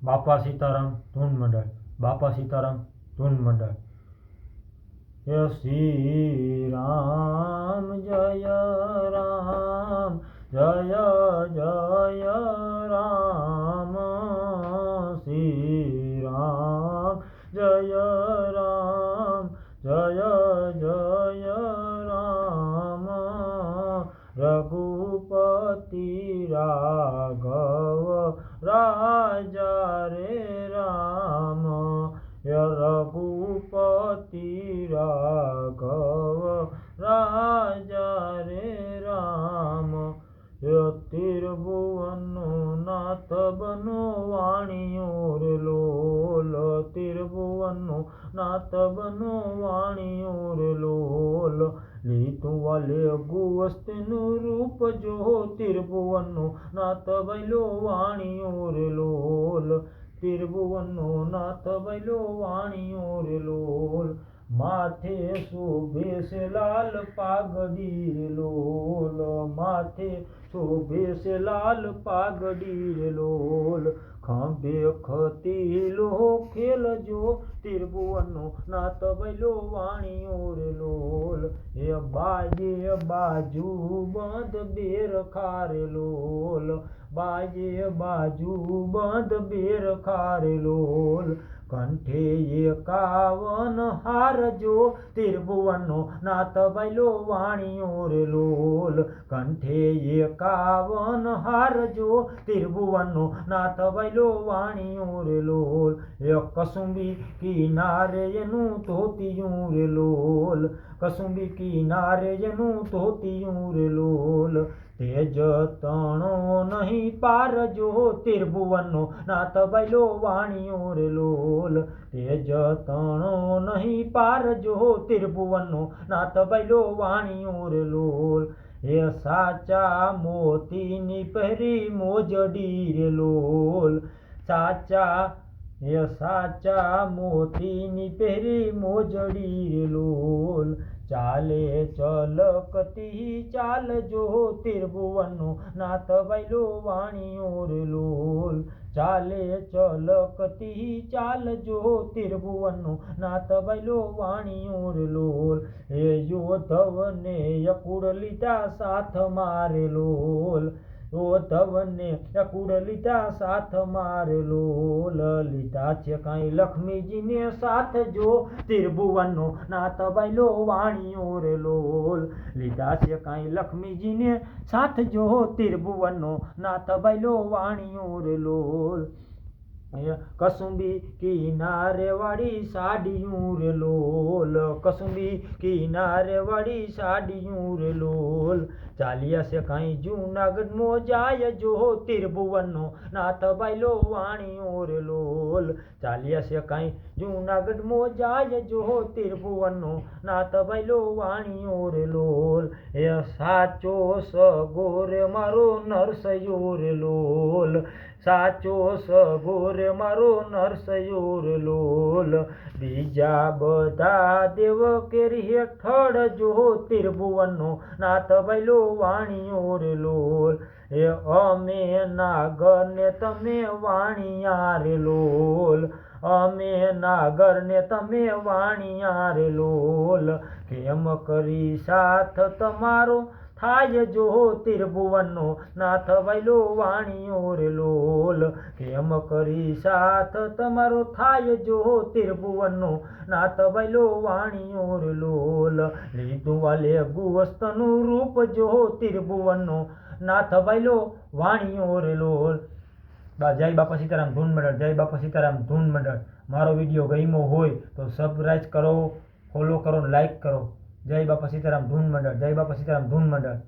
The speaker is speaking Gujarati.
બાપા સીતારામ ધૂન મંડળ, બાપા સીતારામ ધૂન મંડળ. હે શ્રી રામ જય રામ જય જય રામ, શ્રી રામ જય રામ જય જય રામ, રઘુપતિ રાઘવ રાજા રે રામ, રઘુપતિ રાઘવ રાજા રે રામ. તિરુભુવનનો નાથ બનો વાણિયો રે લોલ, તિરુભુવનનો નાથ બનો વાણિયો રે લોલ, લીધું વાલે ગુવસ્તીનું રૂપ જો, તિરુભુવનનો નાથ બૈલો વાણિયો રે લોલ, તિરુભુવનનો નાથ બૈલો વાણિયો રે લોલ. માથે શોભે છે લાલ પાઘડી રે લોલ, માથે શોભે છે લાલ પાઘડી રે લોલ, ખંભે ખતીલો ખેલજો, તિરુભુવનનો નાથ બૈલો વાણિયો રે લોલ. એ બાજે બાજુ બંધ બેર ખારે લોલ, બાજે બાજુ બંધ બેર ખારે લોલ, કંઠે 51 હાર જો, તિરુભુવનનો નાથ બૈલો વાણિયો રે લોલ, કંઠે 51 હાર જો, તિરુભુવનનો નાથ બૈલો વાણિયો રે લોલ. એ કસુંબી કિનારે એનું ધોતિયું રે લોલ, કસુંબી કિનારે એનું ધોતિયું રે લોલ, તેજ તણો નહીં પાર જો, તિરુભુવનનો નાથ બૈલો વાણિયો રે લોલ, તેજ તણો નહીં પાર જો, તિરુભુવનનો નાથ બૈલો વાણિયો રે લોલ. એ સાચા મોતીની પહેરી મોજડી રે લોલ, સાચા મોતીની પહેરી મોજડી રે લોલ, ચાલે ચલકતી ચાલજો, તિરુભુવનનો નાથ બૈલો વાણિયો રે લોલ, ચાલે ચલકતી ચાલજો, તિરુભુવનનો નાથ બૈલો વાણિયો રે લોલ. એ યોધવને યકુળ લીધા સાથ મારે લોલ, યોધવને યકુળ લીધા સાથ મારે લોલ, લીધા છે કાંઈ લક્ષ્મીજીને સાથ જો, તિરુભુવનનો નાથ બૈલો વાણિયો રે લોલ, લીધા છે કાંઈ લક્ષ્મીજીને સાથ જો, તિરુભુવનનો નાથ બૈલો વાણિયો રે લોલ. કસુંબી કિનારે વાળી સાડિયું રે લોલ, કસુંબી કિનારે વાળી સાડિયું રે લોલ, ચાલ્યા છે કાંઈ જૂનાગઢમાં જાય જો, તિરુભુવનનો નાથ બૈલો વાણિયો રે લોલ, ચાલ્યા છે કાંઈ જૂનાગઢમાં જાય જો, તિરુભુવનનો નાથ બૈલો વાણિયો રે લોલ. એ સાચો સગો રે મારો નરસૈયો રે લોલ, સાચો સગો રે મારો નરસૈયો રે લોલ, બીજા બધા દેવ કેરી હેઠળ જો, તિરુભુવનનો નાથ બૈલો વાણિયો રે લોલ. એ અમે નાગર ને તમે વાણિયા રે લોલ, અમે નાગર ને તમે વાણિયા રે લોલ, કેમ કરી સાથ તમારો થાય જો, તિરુભુવનનો નાથ બૈલો વાણિયો રે લોલ, કેમ કરી સાથ તમારો થાય જો, તિરુભુવનનો નાથ બૈલો વાણિયો રે લોલ. લીધું વાલે ગુવસ્તનું રૂપ જો, તિરુભુવનનો નાથ બૈલો વાણિયો રે લોલ. જય બાપા સીતારામ ધૂન મંડળ, જય બાપા સીતારામ ધૂન મંડળ. મારો વિડીયો ગમ્યો હોય તો સબસ્ક્રાઇબ કરો, ફોલો કરો, લાઈક કરો. જય બાપા સીતારામ ધૂન મંડળ, જય બાપા સીતારામ ધૂન મંડળ.